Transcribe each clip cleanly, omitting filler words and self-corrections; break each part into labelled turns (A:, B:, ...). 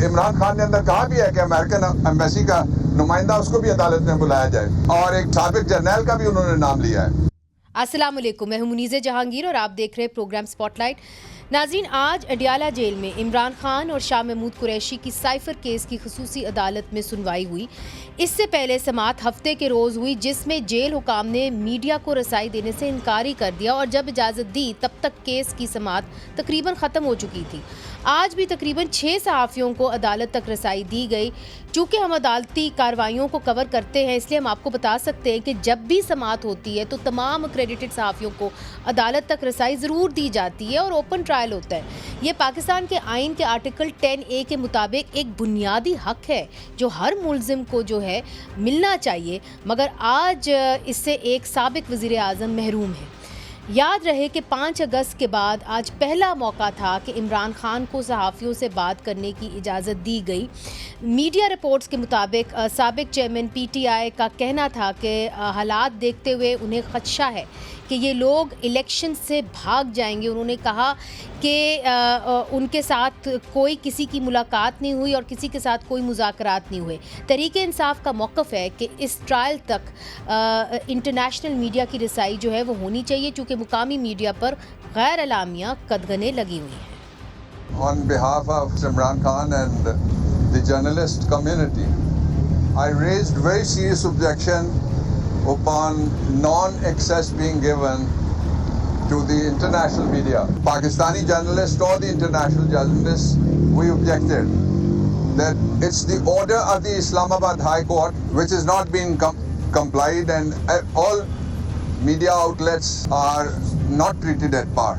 A: عمران خان نے اندر کہا بھی ہے کہ امریکن ایمبیسی کا نمائندہ اس کو بھی عدالت میں بلایا جائے, اور ایک سابق جرنیل کا بھی انہوں نے نام لیا ہے.
B: السلام علیکم, میں ہوں منیزہ جہانگیر اور آپ دیکھ رہے ہیں پروگرام سپاٹ لائٹ. ناظرین, آج اڈیالہ جیل میں عمران خان اور شاہ محمود قریشی کی سائفر کیس کی خصوصی عدالت میں سنوائی ہوئی. اس سے پہلے سماعت ہفتے کے روز ہوئی, جس میں جیل حکام نے میڈیا کو رسائی دینے سے انکار ہی کر دیا, اور جب اجازت دی تب تک کیس کی سماعت تقریباً ختم ہو چکی تھی. آج بھی تقریباً 6 صحافیوں کو عدالت تک رسائی دی گئی. چونکہ ہم عدالتی کارروائیوں کو کور کرتے ہیں, اس لیے ہم آپ کو بتا سکتے ہیں کہ جب بھی سماعت ہوتی ہے تو تمام اکریڈیٹڈ صحافیوں کو عدالت تک رسائی ضرور دی جاتی ہے اور اوپن ٹرائل ہوتا ہے. یہ پاکستان کے آئین کے آرٹیکل 10A کے مطابق ایک بنیادی حق ہے جو ہر ملزم کو جو ہے ملنا چاہیے, مگر آج اس سے ایک سابق وزیر اعظم محروم ہے. یاد رہے کہ 5 اگست کے بعد آج پہلا موقع تھا کہ عمران خان کو صحافیوں سے بات کرنے کی اجازت دی گئی. میڈیا رپورٹس کے مطابق سابق چیئرمین PTI کا کہنا تھا کہ حالات دیکھتے ہوئے انہیں خدشہ ہے کہ یہ لوگ الیکشن سے بھاگ جائیں گے. انہوں نے کہا کہ ان کے ساتھ کوئی کسی کی ملاقات نہیں ہوئی اور کسی کے ساتھ کوئی مذاکرات نہیں ہوئے. تحریک انصاف کا موقف ہے کہ اس ٹرائل تک انٹرنیشنل میڈیا کی رسائی جو ہے وہ ہونی چاہیے, چونکہ مقامی میڈیا پر غیر اعلامیہ قدغنیں لگی ہوئی ہیں.
A: On behalf of Imran Khan and the journalist community, I raised very serious objection upon non-access being given to the international media. Pakistani journalists or the international journalists, we objected that it's the order of the Islamabad High Court which is not being complied, and all media outlets are not treated at par.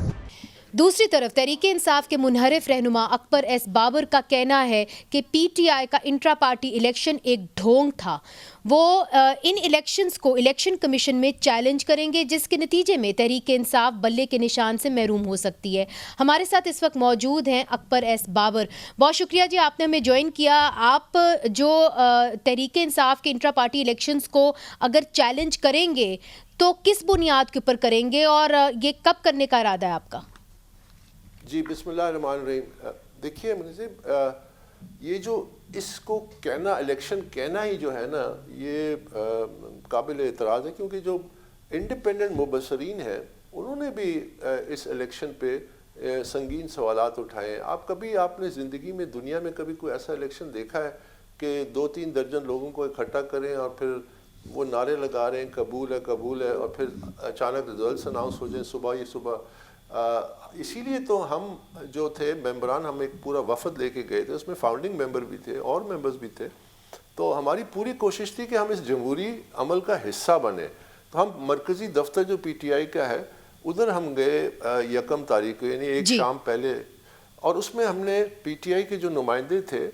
B: دوسری طرف تحریک انصاف کے منحرف رہنما اکبر S Babar کا کہنا ہے کہ PTI کا انٹرا پارٹی الیکشن ایک ڈھونگ تھا. وہ ان الیکشنز کو الیکشن کمیشن میں چیلنج کریں گے, جس کے نتیجے میں تحریک انصاف بلے کے نشان سے محروم ہو سکتی ہے. ہمارے ساتھ اس وقت موجود ہیں اکبر ایس بابر. بہت شکریہ جی, آپ نے ہمیں جوائن کیا. آپ جو تحریک انصاف کے انٹرا پارٹی الیکشنز کو اگر چیلنج کریں گے تو کس بنیاد کے اوپر کریں گے, اور یہ کب کرنے کا ارادہ ہے آپ کا؟
C: جی بسم اللہ الرحمن الرحیم. دیکھیے یہ جو اس کو کہنا, الیکشن کہنا ہی جو ہے نا, یہ قابل اعتراض ہے, کیونکہ جو انڈیپینڈنٹ مبصرین ہیں انہوں نے بھی اس الیکشن پہ سنگین سوالات اٹھائے ہیں. آپ نے زندگی میں دنیا میں کبھی کوئی ایسا الیکشن دیکھا ہے کہ 2-3 درجن لوگوں کو اکٹھا کریں اور پھر وہ نعرے لگا رہے ہیں قبول ہے قبول ہے, اور پھر اچانک ریزلٹس اناؤنس ہو جائیں صبح. اسی لیے تو ہم جو تھے ممبران, ہم ایک پورا وفد لے کے گئے تھے, اس میں فاؤنڈنگ ممبر بھی تھے اور ممبرز بھی تھے. تو ہماری پوری کوشش تھی کہ ہم اس جمہوری عمل کا حصہ بنیں. تو ہم مرکزی دفتر جو PTI کا ہے ادھر ہم گئے 1 تاریخ کو, یعنی ایک شام پہلے, اور اس میں ہم نے PTI کے جو نمائندے تھے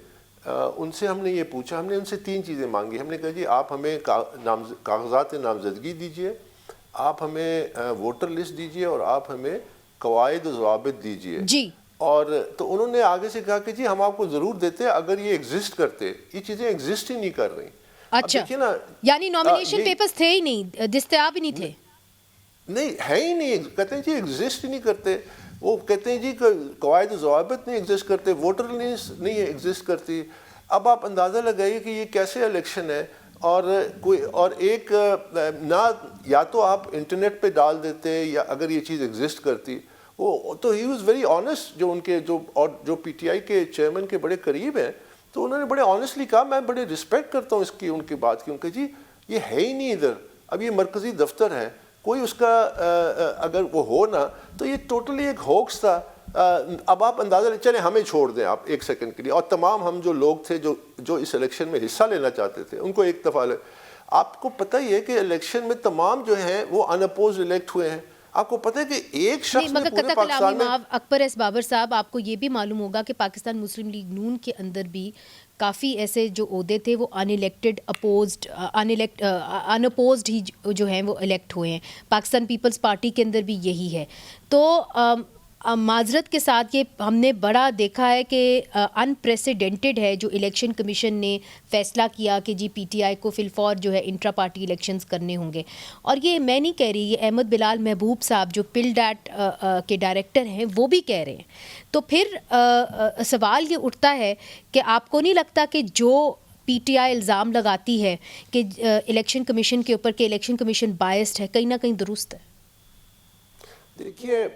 C: ان سے ہم نے یہ پوچھا, ہم نے ان سے 3 چیزیں مانگی. ہم نے کہا جی آپ ہمیں کاغذات نامزدگی دیجئے, آپ ہمیں ووٹر لسٹ دیجئے, اور آپ ہمیں قواعد و ضوابط دیجئے.
B: جی.
C: اور تو انہوں نے آگے سے کہا کہ جی ہم آپ کو ضرور دیتے اگر یہ ایگزسٹ کرتے. یہ چیزیں ایگزسٹ ہی نہیں کر رہی.
B: اچھا, یعنی نامینیشن پیپرز تھے ہی نہیں, دستیاب ہی نہیں تھے.
C: نہیں ہے ہی نہیں, کہتے ہیں جی ایگزسٹ ہی نہیں کرتے. وہ کہتے ہیں جی قواعد و ضوابط نہیں ایگزسٹ کرتے, ووٹر لسٹ نہیں ایگزسٹ کرتی. اب آپ اندازہ لگائیے کہ یہ کیسے الیکشن ہے. اور ایک نہ, یا تو آپ انٹرنیٹ پہ ڈال دیتے, یا اگر یہ چیز ایگزسٹ کرتی وہ تو ہی واز ویری آنیسٹ. جو ان کے جو PTI کے چیئرمین کے بڑے قریب ہیں, تو انہوں نے بڑے آنیسٹلی کہا, میں بڑے رسپیکٹ کرتا ہوں ان کی بات کی, کہ جی یہ ہے ہی نہیں ادھر. اب یہ مرکزی دفتر ہے, کوئی اس کا اگر وہ ہو نا تو یہ ٹوٹلی ایک ہوکس تھا. اب آپ اندازہ چلیں, ہمیں چھوڑ دیں آپ 1 سیکنڈ کے لیے, اور تمام ہم جو لوگ تھے جو اس الیکشن میں حصہ لینا چاہتے تھے ان کو ایک دفعہ آپ کو پتہ ہی ہے کہ الیکشن میں تمام جو ہیں وہ ان اپوزڈ الیکٹ ہوئے ہیں. آپ کو پتہ ہے کہ ایک شخص نے پورے پاکستان میں,
B: اکبر ایس بابر صاحب, آپ کو یہ بھی معلوم ہوگا کہ پاکستان مسلم لیگ نون کے اندر بھی کافی ایسے جو عہدے تھے وہ ان اپوزڈ ہی جو ہیں وہ الیکٹ ہوئے ہیں. پاکستان پیپلز پارٹی کے اندر بھی یہی ہے. تو معذرت کے ساتھ یہ ہم نے بڑا دیکھا ہے کہ انپریسیڈنٹڈ ہے جو الیکشن کمیشن نے فیصلہ کیا کہ جی پی ٹی آئی کو فی الفور جو ہے انٹرا پارٹی الیکشنز کرنے ہوں گے. اور یہ میں نہیں کہہ رہی, یہ احمد بلال محبوب صاحب جو پل ڈیٹ کے ڈائریکٹر ہیں وہ بھی کہہ رہے ہیں. تو پھر سوال یہ اٹھتا ہے کہ آپ کو نہیں لگتا کہ جو پی ٹی آئی الزام لگاتی ہے کہ الیکشن کمیشن کے اوپر کہ الیکشن کمیشن بائسڈ ہے, کہیں نہ کہیں درست ہے؟
C: دیکھیے,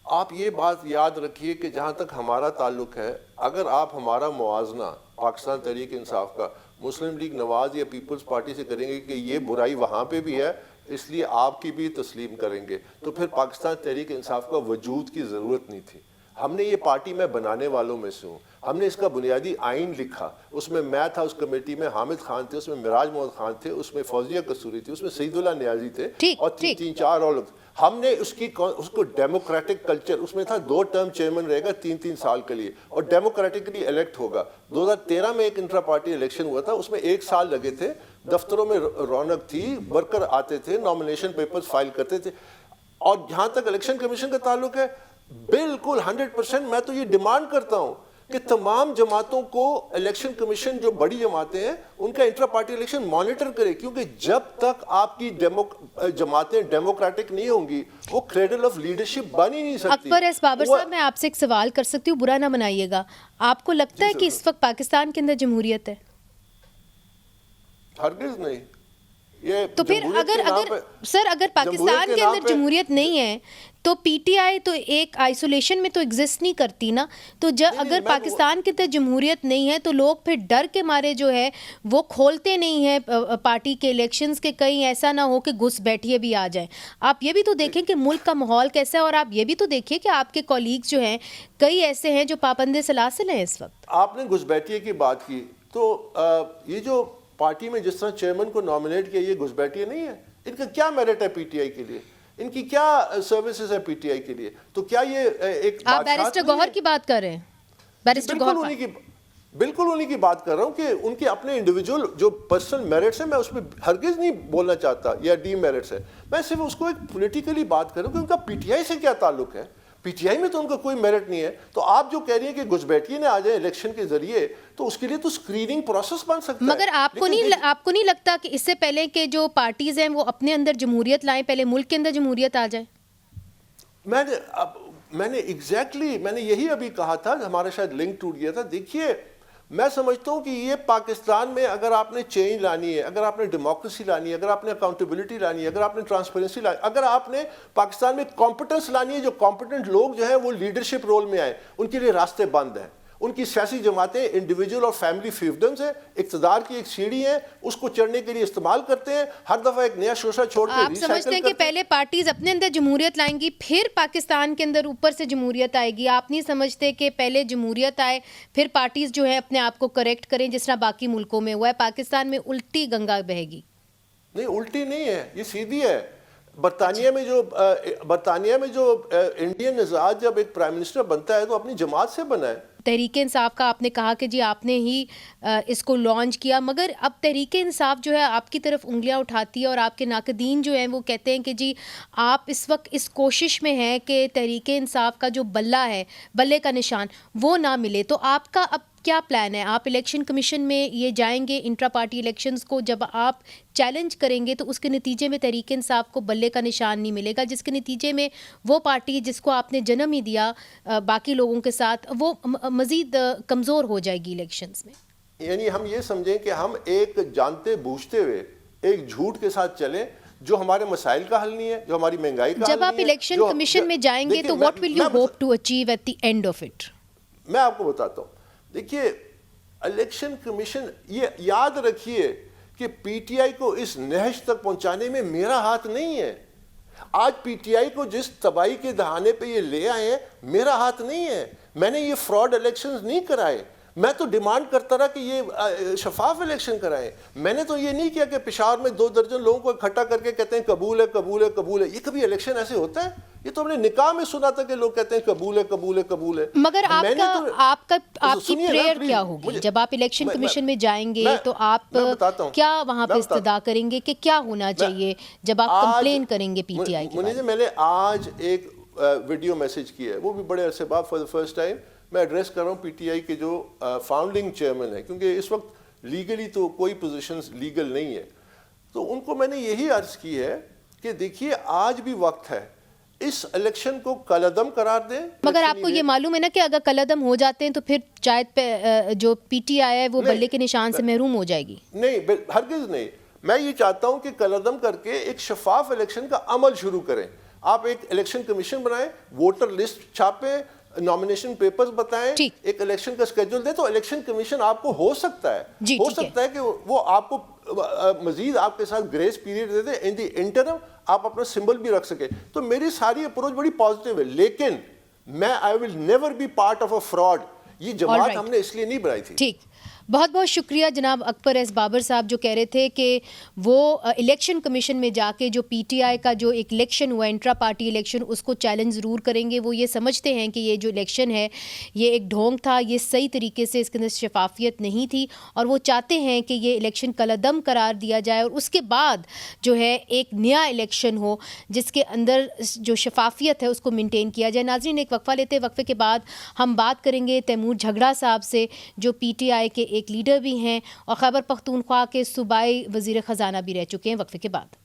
C: آپ یہ بات یاد رکھیے کہ جہاں تک ہمارا تعلق ہے, اگر آپ ہمارا موازنہ پاکستان تحریک انصاف کا مسلم لیگ نواز یا پیپلز پارٹی سے کریں گے کہ یہ برائی وہاں پہ بھی ہے اس لیے آپ کی بھی تسلیم کریں گے, تو پھر پاکستان تحریک انصاف کا وجود کی ضرورت نہیں تھی. ہم نے یہ پارٹی میں بنانے والوں میں سے ہوں, ہم نے اس کا بنیادی آئین لکھا, اس میں میں تھا اس کمیٹی میں, حامد خان تھے اس میں, مراج محمد خان تھے اس میں, فوزیہ قصوری تھی اس میں, سعید اللہ نیازی تھے اور تین چار اور لوگ. ہم نے اس کو ڈیموکریٹک کلچر, اس میں تھا 2 ٹرم چیئرمین رہے گا 3 سال کے لیے اور ڈیموکریٹکلی الیکٹ ہوگا. 2013 میں ایک انٹرا پارٹی الیکشن ہوا تھا, اس میں 1 سال لگے تھے, دفتروں میں رونق تھی, ورکر آتے تھے, نامینیشن پیپرز فائل کرتے تھے. اور جہاں تک الیکشن کمیشن کا تعلق ہے, بالکل 100% میں تو یہ ڈیمانڈ کرتا ہوں کہ تمام جماعتوں کو الیکشن کمیشن جو بڑی جماعتیں ہیں ان کا انٹرا پارٹی الیکشن مانیٹر کرے, کیونکہ جب تک آپ کی جماعتیں ڈیموکریٹک نہیں ہوں گی وہ کریڈل آف لیڈرشپ بن ہی نہیں سکتی.
B: اکبر ایس بابر صاحب, میں آپ سے ایک سوال کر سکتی ہوں, برا نہ منائیے گا, آپ کو لگتا ہے کہ اس وقت پاکستان کے اندر جمہوریت ہے؟
C: ہرگز نہیں.
B: تو پھر اگر پاکستان کے اندر جمہوریت نہیں ہے تو پی ٹی آئی تو ایک آئسولیشن میں تو ایگزسٹ نہیں کرتی نا. تو اگر پاکستان کے اندر جمہوریت نہیں ہے تو لوگ پھر ڈر کے مارے جو ہے وہ کھولتے نہیں ہیں پارٹی کے الیکشنز کے, کہیں ایسا نہ ہو کہ گھس بیٹھیے بھی آ جائیں. آپ یہ بھی تو دیکھیں کہ ملک کا ماحول کیسا ہے, اور آپ یہ بھی تو دیکھیں کہ آپ کے کولیگز جو ہیں کئی ایسے ہیں جو پابند سلاسل ہیں اس وقت.
C: آپ نے گھس بیٹھیے کی بات کی, تو یہ جو پارٹی میں جس طرح چیئرمین کو نامنیٹ کیا, یہ گھس بیٹھیے نہیں ہے. ان کا کیا میرٹ ہے پی ٹی آئی کے لیے, ان کی کیا سروسز ہے پی ٹی آئی کے لیے؟ تو کیا یہ ایک
B: آپ بیرسٹر گوہر کی بات کر رہے ہیں؟ بیرسٹر گوہر
C: بالکل انہی کی بات کر رہا ہوں کہ ان کے اپنے انڈیویجول جو پرسنل میرٹس ہیں میں اس میں ہرگز نہیں بولنا چاہتا, یا ڈی میرٹس ہے. میں صرف اس کو ایک پولیٹیکلی بات کر رہا ہوں کہ ان کا پی ٹی آئی سے کیا تعلق ہے. پی ٹی آئی میں تو ان کا کوئی میرٹ نہیں ہے. تو آپ جو کہہ رہی ہیں کہ گھس بیٹھیے نہ آ جائیں الیکشن کے ذریعے, تو اس کے لیے تو اسکریننگ پروسیس بن سکتا ہے.
B: مگر آپ کو نہیں لگتا کہ اس سے پہلے کہ جو پارٹیز ہیں وہ اپنے اندر جمہوریت لائیں, پہلے ملک کے اندر جمہوریت آ جائے؟
C: میں نے یہی ابھی کہا تھا, ہمارا شاید لنک ٹوٹ گیا تھا. دیکھیے, میں سمجھتا ہوں کہ یہ پاکستان میں اگر آپ نے چینج لانی ہے, اگر آپ نے ڈیموکریسی لانی ہے, اگر آپ نے اکاؤنٹیبلٹی لانی ہے, اگر آپ نے ٹرانسپیرنسی لانی ہے, اگر آپ نے پاکستان میں کمپٹنس لانی ہے, جو کمپٹنٹ لوگ جو ہیں وہ لیڈرشپ رول میں آئے, ان کے لیے راستے بند ہیں. ان کی سیاسی جماعتیں انڈیویجول اور فیملی فیوڈمز ہیں, اقتدار کی ایک سیڑھی ہیں, اس کو چڑھنے کے لیے استعمال کرتے ہیں, ہر دفعہ ایک نیا شوشہ چھوڑ کے
B: آپ سمجھتے ہیں کہ پہلے پارٹیز اپنے اندر جمہوریت لائیں گی پھر پاکستان کے اندر اوپر سے جمہوریت آئے گی؟ آپ نہیں سمجھتے کہ پہلے جمہوریت آئے پھر پارٹیز جو ہے اپنے آپ کو کریکٹ کریں, جس طرح باقی ملکوں میں ہوا ہے؟ پاکستان میں الٹی گنگا بہے گی.
C: نہیں, الٹی نہیں ہے, یہ سیدھی ہے. برطانیہ میں جو انڈین نژاد جب ایک پرائم منسٹر بنتا ہے تو اپنی جماعت سے بنا ہے.
B: تحریک انصاف کا آپ نے کہا کہ جی آپ نے ہی اس کو لانچ کیا, مگر اب تحریک انصاف جو ہے آپ کی طرف انگلیاں اٹھاتی ہے, اور آپ کے ناقدین جو ہیں وہ کہتے ہیں کہ جی آپ اس وقت اس کوشش میں ہیں کہ تحریک انصاف کا جو بلہ ہے, بلے کا نشان, وہ نہ ملے. تو آپ کا اب کیا پلان ہے؟ آپ الیکشن کمیشن میں یہ جائیں گے انٹرا پارٹی الیکشنز کو جب آپ چیلنج کریں گے تو اس کے نتیجے میں تحریک انصاف کو بلے کا نشان نہیں ملے گا, جس کے نتیجے میں وہ پارٹی جس کو آپ نے جنم ہی دیا باقی لوگوں کے ساتھ, وہ مزید کمزور ہو جائے گی الیکشنز میں.
C: یعنی ہم یہ سمجھیں کہ ہم ایک جانتے بوجھتے ہوئے ایک جھوٹ کے ساتھ چلیں جو ہمارے مسائل کا حل نہیں ہے, جو ہماری مہنگائی کا حل نہیں ہے.
B: جب آپ الیکشن کمیشن میں جائیں گے تو what will you hope to achieve at the end of it?
C: میں آپ کو بتاتا ہوں. دیکھیے, الیکشن کمیشن, یہ یاد رکھیے کہ پی ٹی آئی کو اس نہج تک پہنچانے میں میرا ہاتھ نہیں ہے. آج پی ٹی آئی کو جس تباہی کے دہانے پہ یہ لے آئے ہیں میرا ہاتھ نہیں ہے. میں نے یہ فراڈ الیکشنز نہیں کرائے. میں تو ڈیمانڈ کرتا رہا کہ یہ شفاف الیکشن کرائیں. میں نے تو یہ نہیں کیا کہ پشاور میں 2 درجن لوگوں کو اکٹھا کر کے کہتے ہیں قبول ہے قبول ہے قبول ہے. یہ کبھی الیکشن ایسے ہوتا ہے؟ یہ تو ہم نے نکاح میں سنا تھا کہ لوگ کہتے ہیں قبول ہے قبول ہے قبول ہے.
B: مگر آپ کی پریئر کیا ہوگی جب آپ الیکشن کمیشن میں جائیں گے؟ تو آپ کیا وہاں پہ استدعا کریں گے کہ کیا ہونا چاہیے جب آپ کمپلین کریں گے پی ٹی آئی کے بارے میں؟
C: میں نے آج ایک ویڈیو میسیج کیا ہے وہ بھی بڑے عرصے بعد فار دا فرسٹ ٹائم میں ایڈریس کر رہا ہوں پی ٹی آئی کے جو فاؤنڈنگ چیئرمین ہیں، کیونکہ اس وقت لیگلی تو کوئی پوزیشنز لیگل نہیں ہے، تو ان کو میں نے یہی عرض کی ہے کہ دیکھیے آج بھی وقت ہے، اس الیکشن کو کالعدم قرار دیں.
B: مگر آپ کو یہ معلوم ہے نا کہ اگر کالعدم ہو جاتے ہیں تو پھر شاید جو پی ٹی آئی ہے وہ بلے کے نشان سے محروم ہو جائے گی.
C: نہیں، ہرگز نہیں. میں یہ چاہتا ہوں کہ کالعدم کر کے ایک شفاف الیکشن کا عمل شروع کریں. آپ ایک الیکشن کمیشن بنائیں، ووٹر لسٹ چھاپیں، نامینیشن پیپرز بتائیں، ایک الیکشن کا اسکیجول دیں، تو الیکشن کمیشن آپ کو ہو سکتا ہے کہ وہ آپ کو مزید آپ کے ساتھ گریس پیریڈ دے دے، ان دی انٹرم آپ اپنا سمبل بھی رکھ سکیں. تو میری ساری اپروچ بڑی پازیٹیو ہے، لیکن میں I will never be part of a fraud. یہ جماعت ہم نے اس لیے نہیں بنائی تھی.
B: ٹھیک، بہت بہت شکریہ جناب اکبر ایس بابر صاحب جو کہہ رہے تھے کہ وہ الیکشن کمیشن میں جا کے جو پی ٹی آئی کا جو ایک الیکشن ہوا انٹرا پارٹی الیکشن اس کو چیلنج ضرور کریں گے. وہ یہ سمجھتے ہیں کہ یہ جو الیکشن ہے یہ ایک ڈھونگ تھا، یہ صحیح طریقے سے اس کے اندر شفافیت نہیں تھی، اور وہ چاہتے ہیں کہ یہ الیکشن کالعدم قرار دیا جائے اور اس کے بعد جو ہے ایک نیا الیکشن ہو جس کے اندر جو شفافیت ہے اس کو مینٹین کیا جائے. ناظرین ایک وقفہ لیتے ہیں، وقفے کے بعد ہم بات کریں گے تیمور جھگڑا صاحب سے جو پی ٹی آئی کے ایک لیڈر بھی ہیں اور خیبر پختونخوا کے صوبائی وزیر خزانہ بھی رہ چکے ہیں. وقفے کے بعد